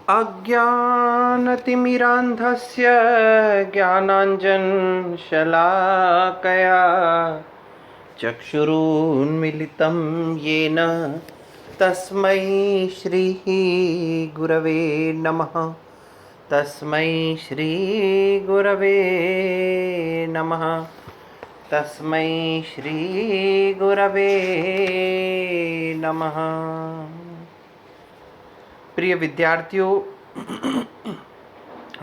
अज्ञानतिमिरान्धस्य ज्ञानाञ्जनशलाकया चक्षुरुन्मीलितं येन तस्मै श्रीगुरवे नमः। तस्मै श्रीगुरवे नमः। तस्मै श्रीगुरवे नमः। प्रिय विद्यार्थियों,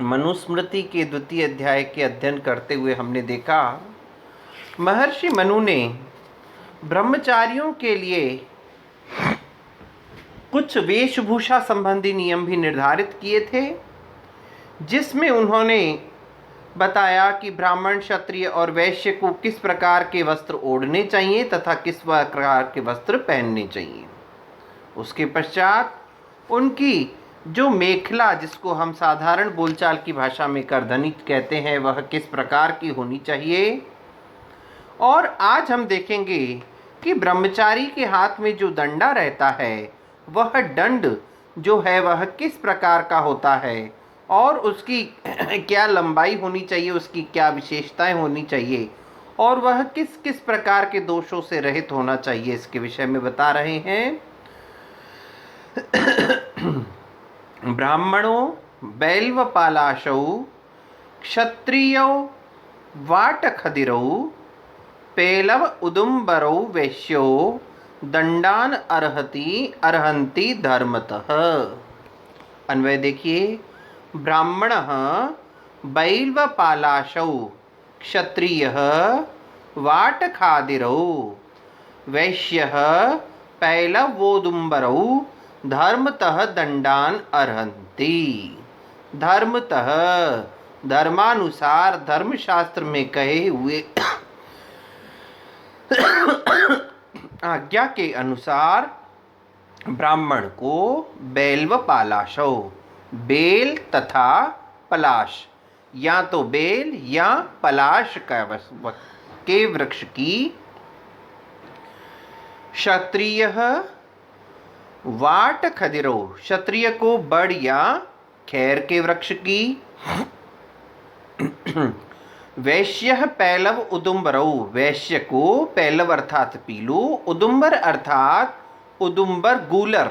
मनुस्मृति के द्वितीय अध्याय के अध्ययन करते हुए हमने देखा महर्षि मनु ने ब्रह्मचारियों के लिए कुछ वेशभूषा संबंधी नियम भी निर्धारित किए थे, जिसमें उन्होंने बताया कि ब्राह्मण, क्षत्रिय और वैश्य को किस प्रकार के वस्त्र ओढ़ने चाहिए तथा किस प्रकार के वस्त्र पहनने चाहिए। उसके पश्चात उनकी जो मेखला, जिसको हम साधारण बोलचाल की भाषा में करधनी कहते हैं, वह किस प्रकार की होनी चाहिए। और आज हम देखेंगे कि ब्रह्मचारी के हाथ में जो दंडा रहता है, वह दंड जो है वह किस प्रकार का होता है और उसकी क्या लंबाई होनी चाहिए, उसकी क्या विशेषताएं होनी चाहिए और वह किस किस प्रकार के दोषों से रहित होना चाहिए, इसके विषय में बता रहे हैं। ब्राह्मणों बैल्वपालाशौ, क्षत्रियो वाटखदिरौ, पेलव उदुम्बरौ वैश्यो दंडान अर्हन्ति धर्मतः। अन्वय देखिए। ब्राह्मणः बैल्वपालाशौ, क्षत्रियः वाटखादिरौ, वैश्यः पैलवोदुम्बरौ धर्मतः दंडान अर्हन्ति। धर्मतः, धर्मानुसार, धर्मशास्त्र में कहे हुए आज्ञा के अनुसार ब्राह्मण को बैल्वपालाशौ, बेल तथा पलाश, या तो बेल या पलाश के वृक्ष की, क्षत्रिय वाटखदिरो, क्षत्रिय को बड़ या खैर के वृक्ष की, वैश्य पैलव उदुम्बरौ, वैश्य को पैलव अर्थात पीलू, उदुम्बर अर्थात उदुम्बर गूलर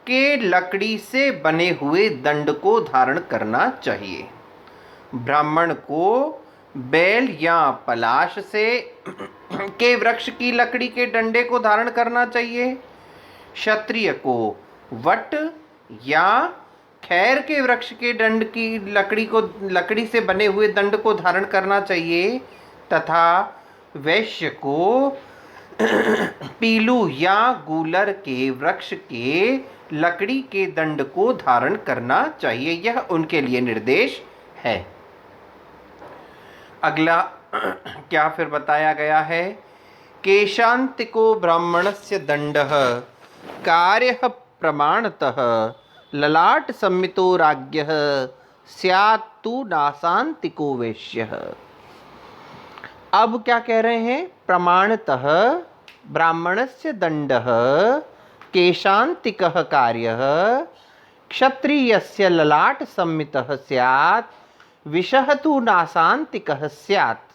के लकड़ी से बने हुए दंड को धारण करना चाहिए। ब्राह्मण को बैल या पलाश से के वृक्ष की लकड़ी के डंडे को धारण करना चाहिए। क्षत्रिय को वट या खैर के वृक्ष के दंड की लकड़ी से बने हुए दंड को धारण करना चाहिए तथा वैश्य को पीलू या गूलर के वृक्ष के लकड़ी के दंड को धारण करना चाहिए। यह उनके लिए निर्देश है। अगला क्या फिर बताया गया है। केशांतिको ब्राह्मणस्य दंडः कार्यः प्रमाणतः ललाट सम्मितो राज्ञः स्यात् तु नासांतिको वैश्यः। अब क्या कह रहे हैं। प्रमाणतः ब्राह्मणस्य दंडः केशांतिकः कार्यः क्षत्रियस्य ललाट सम्मितः स्यात् विषः तु नासांतिकः स्यात्।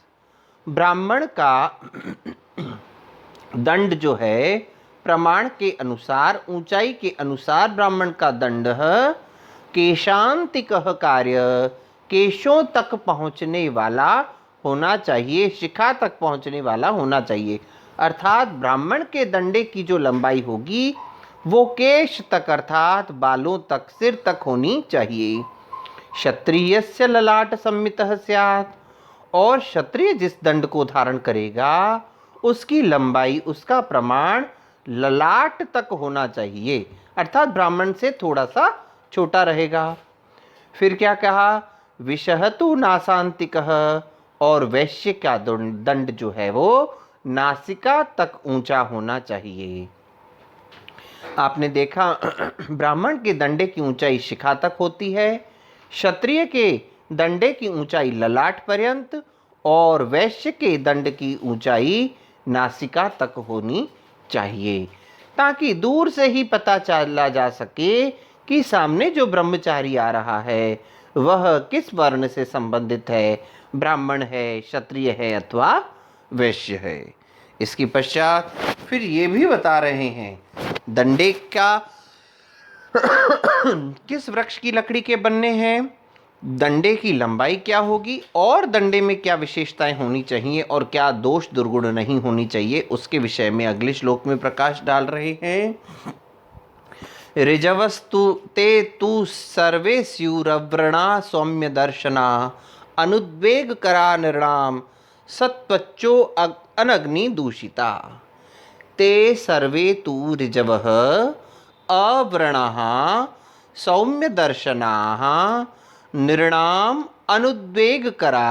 ब्राह्मण का दंड जो है प्रमाण के अनुसार, ऊंचाई के अनुसार ब्राह्मण का दंड केशांतिकः कार्य, केशों तक पहुँचने वाला होना चाहिए, शिखा तक पहुँचने वाला होना चाहिए। अर्थात ब्राह्मण के दंडे की जो लंबाई होगी वो केश तक अर्थात बालों तक, सिर तक होनी चाहिए। क्षत्रियस्य ललाट सम्मितः स्यात्, और क्षत्रिय जिस दंड को धारण करेगा उसकी लंबाई, उसका प्रमाण ललाट तक होना चाहिए, अर्थात ब्राह्मण से थोड़ा सा छोटा रहेगा। फिर क्या कहा। विषः तु नासांतिकः, और वैश्य का दंड जो है वो नासिका तक ऊंचा होना चाहिए। आपने देखा ब्राह्मण के दंडे की ऊंचाई शिखा तक होती है, क्षत्रिय के दंडे की ऊंचाई ललाट पर्यंत और वैश्य के दंड की ऊंचाई नासिका तक होनी चाहिए, ताकि दूर से ही पता चला जा सके कि सामने जो ब्रह्मचारी आ रहा है वह किस वर्ण से संबंधित है, ब्राह्मण है, क्षत्रिय है अथवा वैश्य है। इसके पश्चात फिर ये भी बता रहे हैं डंडे का किस वृक्ष की लकड़ी के बनने हैं, डंडे की लंबाई क्या होगी और डंडे में क्या विशेषताएं होनी चाहिए और क्या दोष दुर्गुण नहीं होनी चाहिए, उसके विषय में अगले श्लोक में प्रकाश डाल रहे हैं। ऋजवस्तु ते तु सर्वे स्युरव्रणा सौम्य दर्शना अनुद्वेग करा नृणाम सत्वच्चो अनग्नि दूषिता। ते सर्वे तु ऋजवः अव्रणाः सौम्य दर्शनाः नृणाम अनुद्वेगकरा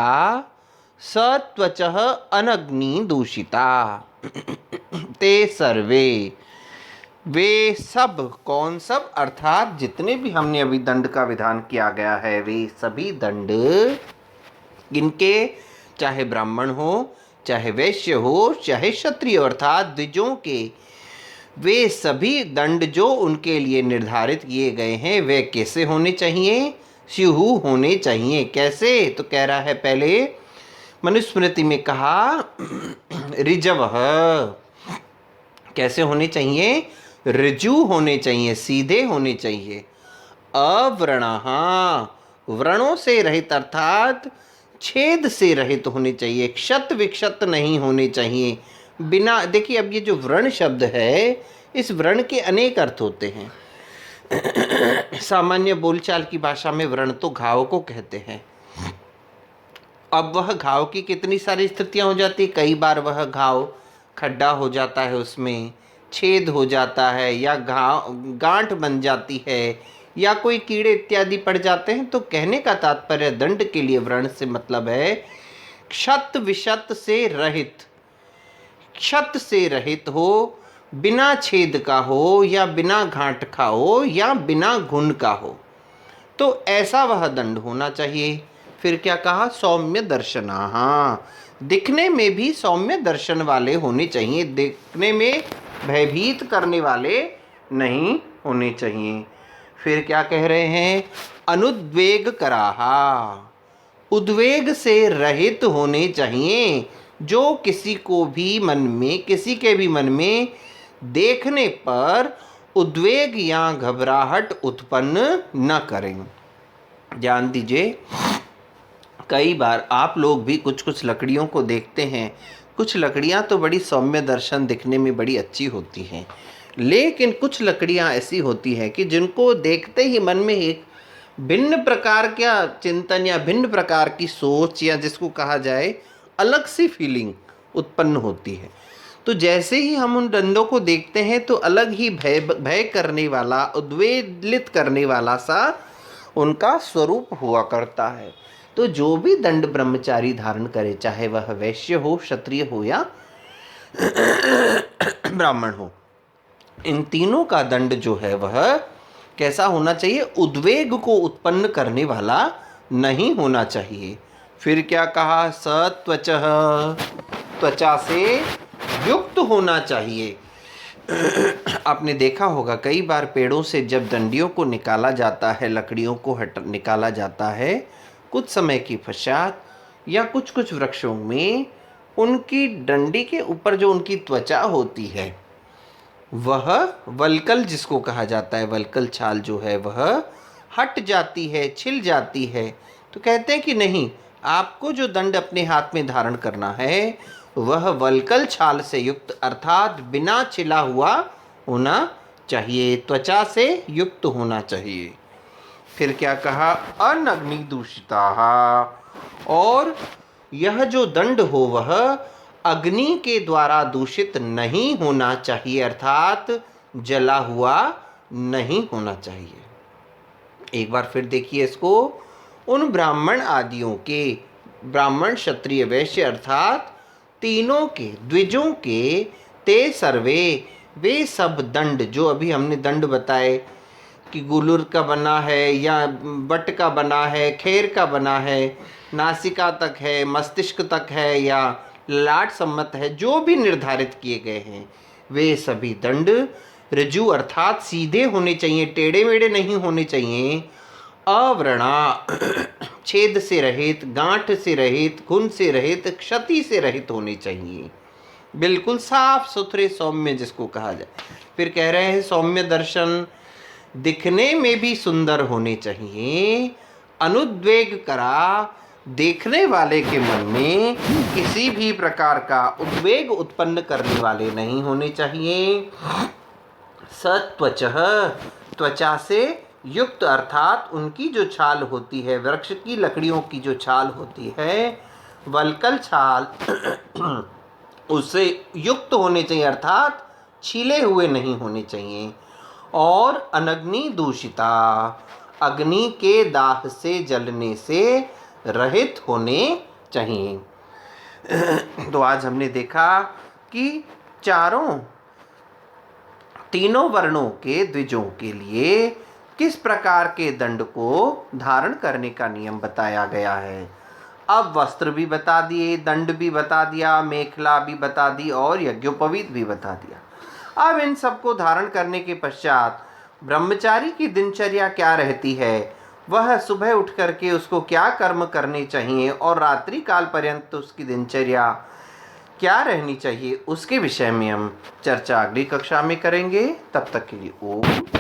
सत्वचः अनग्नि दूषिता। ते सर्वे, वे सब, कौन सब, अर्थात जितने भी हमने अभी दंड का विधान किया गया है वे सभी दंड, इनके चाहे ब्राह्मण हो, चाहे वैश्य हो, चाहे क्षत्रिय अर्थात द्विजों के, वे सभी दंड जो उनके लिए निर्धारित किए गए हैं वे कैसे होने चाहिए, स्युः होने चाहिए। कैसे, तो कह रहा है पहले मनुस्मृति में कहा ऋजवः, कैसे होने चाहिए, ऋजु होने चाहिए, सीधे होने चाहिए। अव्रणः, व्रणों से रहित अर्थात छेद से रहित होने चाहिए, क्षत विक्षत नहीं होने चाहिए। बिना, देखिए अब ये जो व्रण शब्द है इस व्रण के अनेक अर्थ होते हैं। सामान्य बोलचाल की भाषा में व्रण तो घाव को कहते हैं। अब वह घाव की कितनी सारी स्थितियां हो जाती, कई बार वह घाव खड्डा हो जाता है, उसमें छेद हो जाता है, या घाव गांठ बन जाती है, या कोई कीड़े इत्यादि पड़ जाते हैं। तो कहने का तात्पर्य दंड के लिए व्रण से मतलब है क्षत विशत से रहित, क्षत से रहित हो, बिना छेद का हो, या बिना गांठ का हो, या बिना घुन का हो, तो ऐसा वह दंड होना चाहिए। फिर क्या कहा, सौम्य दर्शना, दिखने में भी सौम्य दर्शन वाले होने चाहिए, दिखने में भयभीत करने वाले नहीं होने चाहिए। फिर क्या कह रहे हैं, अनुद्वेग कराहा, उद्वेग से रहित होने चाहिए, जो किसी को भी मन में, किसी के भी मन में देखने पर उद्वेग या घबराहट उत्पन्न न करें। ध्यान दीजिए, कई बार आप लोग भी कुछ कुछ लकड़ियों को देखते हैं, कुछ लकड़ियां तो बड़ी सौम्य दर्शन दिखने में बड़ी अच्छी होती हैं, लेकिन कुछ लकड़ियां ऐसी होती हैं कि जिनको देखते ही मन में एक भिन्न प्रकार का चिंतन या भिन्न प्रकार की सोच, या जिसको कहा जाए अलग सी फीलिंग उत्पन्न होती है। तो जैसे ही हम उन डंडों को देखते हैं तो अलग ही भय करने वाला, उद्वेलित करने वाला सा उनका स्वरूप हुआ करता है। तो जो भी दंड ब्रह्मचारी धारण करे, चाहे वह वैश्य हो, क्षत्रिय हो या ब्राह्मण हो, इन तीनों का दंड जो है वह कैसा होना चाहिए, उद्वेग को उत्पन्न करने वाला नहीं होना चाहिए। फिर क्या कहा, सत्वचः, त्वचा से युक्त होना चाहिए। आपने देखा होगा कई बार पेड़ों से जब डंडियों को निकाला जाता है, लकड़ियों को निकाला जाता है, कुछ समय के पश्चात या कुछ कुछ वृक्षों में उनकी डंडी के ऊपर जो उनकी त्वचा होती है वह वल्कल, जिसको कहा जाता है वल्कल छाल जो है वह हट जाती है, छिल जाती है। तो कहते हैं कि नहीं, आपको जो दंड अपने हाथ में धारण करना है वह वल्कल छाल से युक्त अर्थात बिना छिला हुआ होना चाहिए, त्वचा से युक्त होना चाहिए। फिर क्या कहा, अनग्नि दूषिता, और यह जो दंड हो वह अग्नि के द्वारा दूषित नहीं होना चाहिए, अर्थात जला हुआ नहीं होना चाहिए। एक बार फिर देखिए इसको, उन ब्राह्मण आदियों के, ब्राह्मण क्षत्रिय वैश्य अर्थात तीनों के, द्विजों के, ते सर्वे, वे सब दंड जो अभी हमने दंड बताए कि गुलुर का बना है या बट का बना है, खेर का बना है, नासिका तक है, मस्तिष्क तक है, या लाट सम्मत है, जो भी निर्धारित किए गए हैं वे सभी दंड ऋजु अर्थात सीधे होने चाहिए, टेढ़े मेढ़े नहीं होने चाहिए। अव्रणा छेद से रहित, गांठ से रहित, घुन से रहित, क्षति से रहित होने चाहिए, बिल्कुल साफ सुथरे सौम्य जिसको कहा जाए। फिर कह रहे हैं सौम्य दर्शन दिखने में भी सुंदर होने चाहिए। अनुद्वेग करा, देखने वाले के मन में किसी भी प्रकार का उद्वेग उत्पन्न करने वाले नहीं होने चाहिए। सत्वचः त्वचा से युक्त अर्थात उनकी जो छाल होती है, वृक्ष की लकड़ियों की जो छाल होती है, वल्कल छाल उससे युक्त होने चाहिए अर्थात छीले हुए नहीं होने चाहिए। और अनग्नि दूषिता, अग्नि के दाह से जलने से रहित होने चाहिए। तो आज हमने देखा कि तीनों वर्णों के द्विजों के लिए किस प्रकार के दंड को धारण करने का नियम बताया गया है। अब वस्त्र भी बता दिए, दंड भी बता दिया, मेखला भी बता दी और यज्ञोपवीत भी बता दिया। अब इन सबको धारण करने के पश्चात ब्रह्मचारी की दिनचर्या क्या रहती है, वह सुबह उठ करके उसको क्या कर्म करने चाहिए और रात्रि काल पर्यंत उसकी दिनचर्या क्या रहनी चाहिए, उसके विषय में हम चर्चा अगली कक्षा में करेंगे। तब तक के लिए ओम।